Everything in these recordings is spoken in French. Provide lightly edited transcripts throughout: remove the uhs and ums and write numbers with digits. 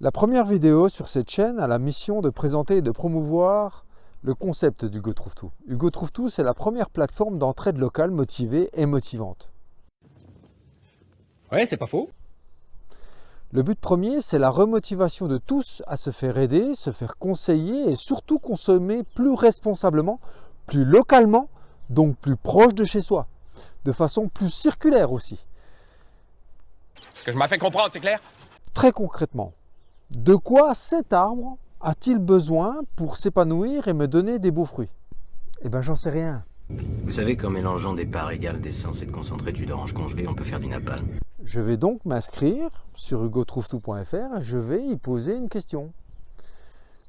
La première vidéo sur cette chaîne a la mission de présenter et de promouvoir le concept d'Hugo Trouve Tout. Hugo Trouve Tout, c'est la première plateforme d'entraide locale motivée et motivante. Ouais, c'est pas faux. Le but premier, c'est la remotivation de tous à se faire aider, se faire conseiller et surtout consommer plus responsablement, plus localement, donc plus proche de chez soi, de façon plus circulaire aussi. Ce que je m'en fais comprendre, c'est clair? Très concrètement, de quoi cet arbre a-t-il besoin pour s'épanouir et me donner des beaux fruits? Eh bien, j'en sais rien. Vous savez qu'en mélangeant des parts égales d'essence et de concentré de jus d'orange congelé, on peut faire du napalm. Je vais donc m'inscrire sur hugotrouvetout.fr et je vais y poser une question.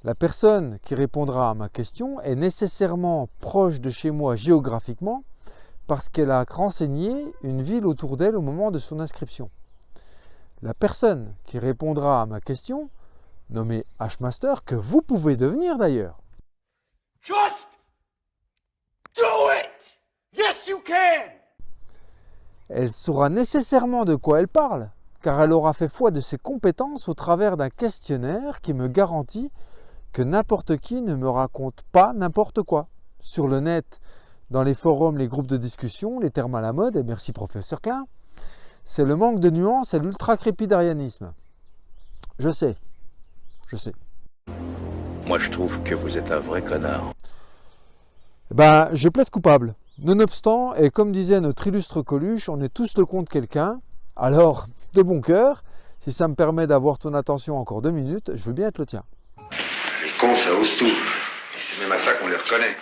La personne qui répondra à ma question est nécessairement proche de chez moi géographiquement parce qu'elle a renseigné une ville autour d'elle au moment de son inscription. La personne qui répondra à ma question, nommée Hmaster, que vous pouvez devenir d'ailleurs. Just do it! Yes, you can! Elle saura nécessairement de quoi elle parle, car elle aura fait foi de ses compétences au travers d'un questionnaire qui me garantit que n'importe qui ne me raconte pas n'importe quoi. Sur le net, dans les forums, les groupes de discussion, les termes à la mode, et merci professeur Klein, c'est le manque de nuances et l'ultra-crépidarianisme. Je sais. Moi, je trouve que vous êtes un vrai connard. Je plaide coupable. Nonobstant, et comme disait notre illustre Coluche, on est tous le compte quelqu'un. Alors, de bon cœur, si ça me permet d'avoir ton attention encore 2 minutes, je veux bien être le tien. Les cons, ça ose tout. Et c'est même à ça qu'on les reconnaît.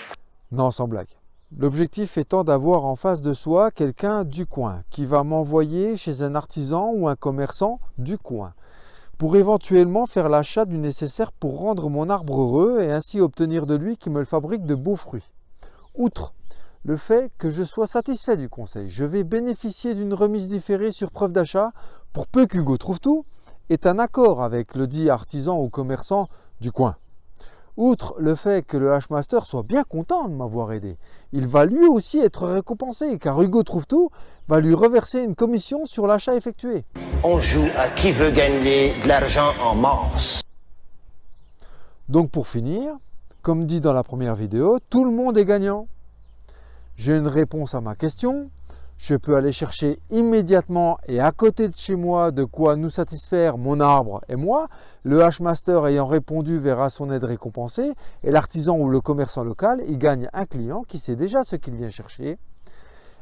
Non, sans blague. L'objectif étant d'avoir en face de soi quelqu'un du coin, qui va m'envoyer chez un artisan ou un commerçant du coin, pour éventuellement faire l'achat du nécessaire pour rendre mon arbre heureux et ainsi obtenir de lui qui me le fabrique de beaux fruits. Outre le fait que je sois satisfait du conseil, je vais bénéficier d'une remise différée sur preuve d'achat pour peu qu'Hugo Trouve Tout ait un accord avec le dit artisan ou commerçant du coin. Outre le fait que le Hmaster soit bien content de m'avoir aidé, il va lui aussi être récompensé car Hugo Trouve Tout va lui reverser une commission sur l'achat effectué. On joue à qui veut gagner de l'argent en masse. Donc pour finir, comme dit dans la première vidéo, tout le monde est gagnant. J'ai une réponse à ma question, je peux aller chercher immédiatement et à côté de chez moi de quoi nous satisfaire mon arbre et moi. Le Hmaster ayant répondu verra son aide récompensée et l'artisan ou le commerçant local y gagne un client qui sait déjà ce qu'il vient chercher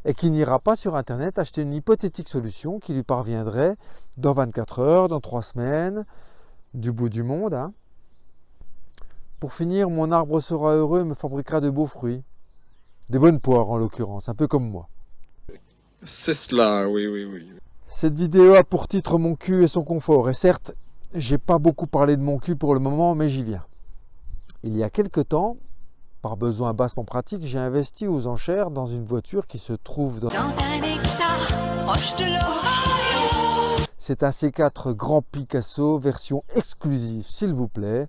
et qui n'ira pas sur internet acheter une hypothétique solution qui lui parviendrait dans 24 heures, dans 3 semaines, du bout du monde. Pour finir, mon arbre sera heureux et me fabriquera de beaux fruits. Des bonnes poires en l'occurrence, un peu comme moi. C'est cela, oui. Cette vidéo a pour titre mon cul et son confort. Et certes, j'ai pas beaucoup parlé de mon cul pour le moment, mais j'y viens. Il y a quelque temps, par besoin bassement pratique, j'ai investi aux enchères dans une voiture qui se trouve dans un hectare proche de l'Ohio. C'est un C4 Grand Picasso, version exclusive, s'il vous plaît,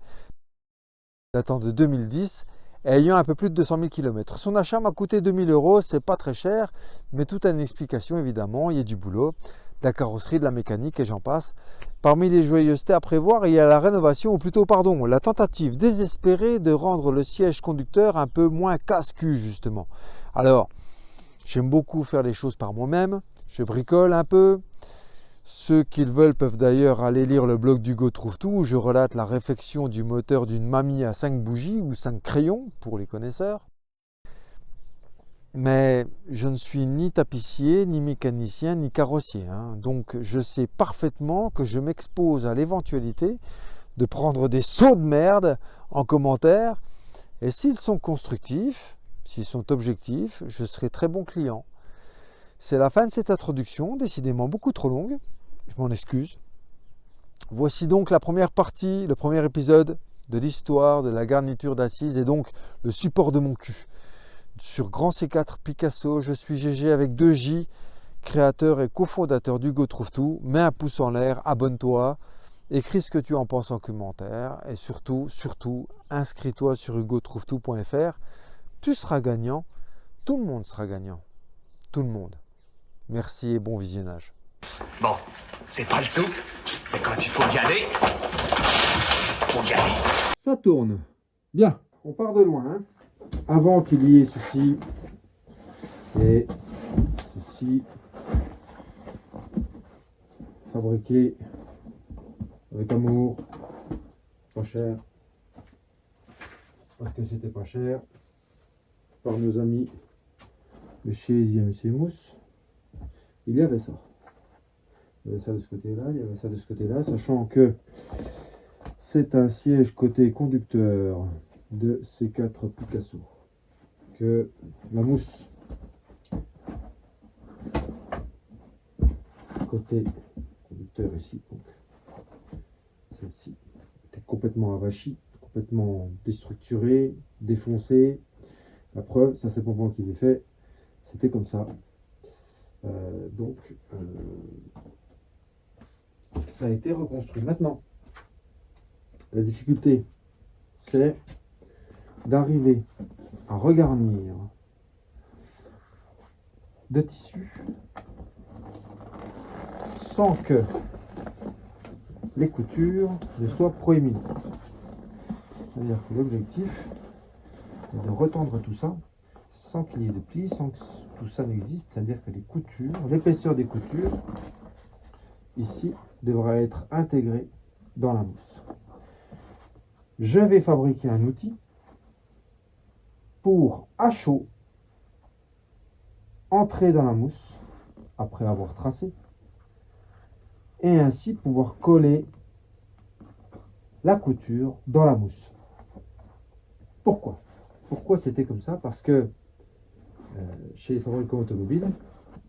datant de 2010, et ayant un peu plus de 200 000 km. Son achat m'a coûté 2 000 €, c'est pas très cher, mais tout a une explication évidemment, il y a du boulot, de la carrosserie, de la mécanique et j'en passe. Parmi les joyeusetés à prévoir, il y a la rénovation, ou plutôt pardon, la tentative désespérée de rendre le siège conducteur un peu moins casse-cul justement. Alors, j'aime beaucoup faire les choses par moi-même, je bricole un peu. Ceux qui le veulent peuvent d'ailleurs aller lire le blog d'Hugo Trouve Tout où je relate la réfection du moteur d'une mamie à 5 bougies ou 5 crayons pour les connaisseurs. Mais je ne suis ni tapissier, ni mécanicien, ni carrossier. Donc je sais parfaitement que je m'expose à l'éventualité de prendre des sauts de merde en commentaire. Et s'ils sont constructifs, s'ils sont objectifs, je serai très bon client. C'est la fin de cette introduction, décidément beaucoup trop longue. Je m'en excuse. Voici donc la première partie, le premier épisode de l'histoire de la garniture d'assises et donc le support de mon cul. Sur Grand C4 Picasso, je suis GG avec 2 J, créateur et cofondateur d'Hugo Trouve Tout. Mets un pouce en l'air, abonne-toi, écris ce que tu en penses en commentaire et surtout, inscris-toi sur hugotrouvetout.fr. Tu seras gagnant, tout le monde sera gagnant. Tout le monde. Merci et bon visionnage. Bon, c'est pas le tout, mais quand il faut y aller, Ça tourne. Bien, on part de loin. Hein. Avant qu'il y ait ceci et ceci, fabriqué avec amour, pas cher, parce que c'était pas cher, par nos amis de chez IMC Mousse. Il y avait ça. Il y avait ça de ce côté-là, il y avait ça de ce côté-là, sachant que c'est un siège côté conducteur de ces 4 Picasso. Que la mousse côté conducteur ici, donc celle-ci était complètement avachie, complètement déstructurée, défoncée. La preuve, ça c'est pas moi qui l'ai fait, c'était comme ça. Donc ça a été reconstruit. Maintenant, la difficulté, c'est d'arriver à regarnir de tissu sans que les coutures ne soient proéminentes. C'est-à-dire que l'objectif est de retendre tout ça sans qu'il y ait de plis, sans que tout ça n'existe. C'est-à-dire que les coutures, l'épaisseur des coutures, ici, devra être intégrée dans la mousse. Je vais fabriquer un outil pour, à chaud, entrer dans la mousse après avoir tracé et ainsi pouvoir coller la couture dans la mousse. Pourquoi? Pourquoi c'était comme ça? Parce que chez les fabricants automobiles,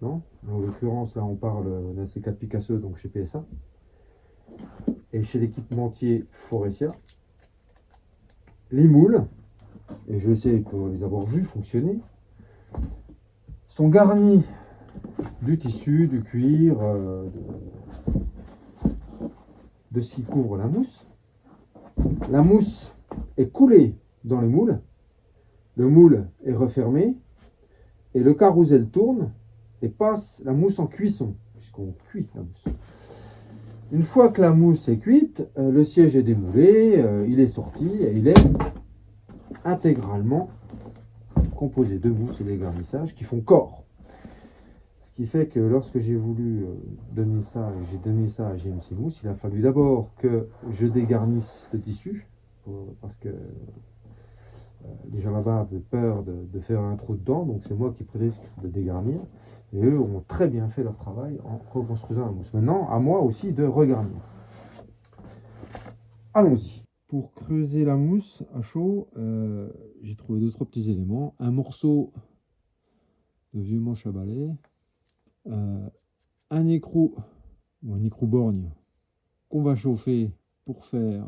non, en l'occurrence là on parle d'un C4 Picasso, donc chez PSA, et chez l'équipementier Forestia, les moules, et je sais pour les avoir vus fonctionner, sont garnis du tissu, du cuir, de ce qui couvre la mousse. La mousse est coulée dans le moule est refermé, et le carrousel tourne et passe la mousse en cuisson, puisqu'on cuit la mousse. Une fois que la mousse est cuite, le siège est démoulé, il est sorti et il est intégralement composé de mousse et des garnissages qui font corps. Ce qui fait que lorsque j'ai voulu donner ça, et j'ai donné ça à GMC Mousse, il a fallu d'abord que je dégarnisse le tissu, parce que les gens là-bas avaient peur de faire un trou dedans, donc c'est moi qui pris le risque de dégarnir. Et eux ont très bien fait leur travail en reconstruisant la mousse. Maintenant, à moi aussi de regarnir. Allons-y. Pour creuser la mousse à chaud, j'ai trouvé 2-3 petits éléments. Un morceau de vieux manche à balai, un écrou ou un écrou-borgne qu'on va chauffer pour faire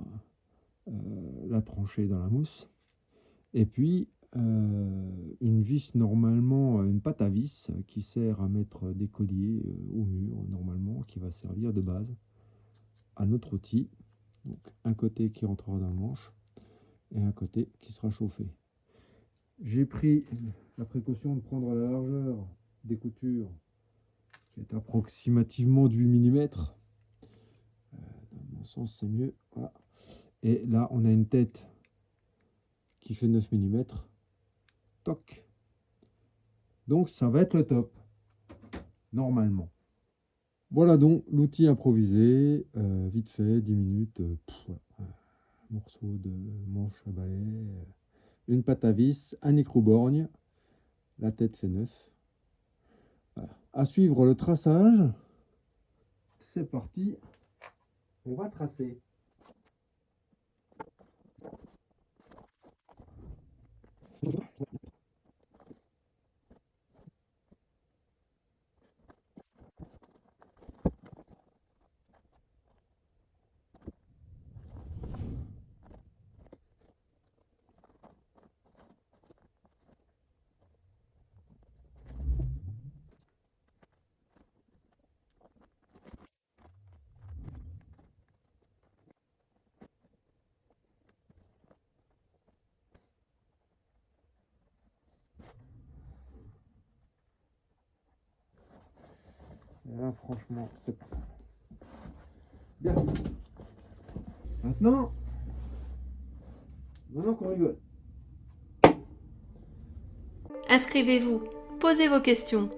la tranchée dans la mousse. Et puis une vis, normalement une pâte à vis qui sert à mettre des colliers au mur, normalement, qui va servir de base à notre outil. Donc un côté qui rentrera dans le manche et un côté qui sera chauffé. J'ai pris la précaution de prendre la largeur des coutures qui est approximativement de 8 mm. Dans mon sens c'est mieux. Voilà. Et là on a une tête qui fait 9 mm. Toc. Donc ça va être le top, normalement. Voilà donc l'outil improvisé, vite fait, 10 minutes, voilà. Un morceau de manche à balai, une pâte à vis, un écrou-borgne, la tête fait 9. Voilà. À suivre le traçage, c'est parti, on va tracer. Et là, franchement, c'est bien. Maintenant, Maintenant qu'on rigole. Inscrivez-vous, posez vos questions.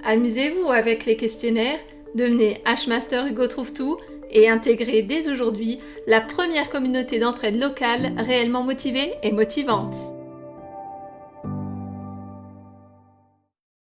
Amusez-vous avec les questionnaires, devenez Hmaster Hugo Trouve Tout et intégrez dès aujourd'hui la première communauté d'entraide locale réellement motivée et motivante.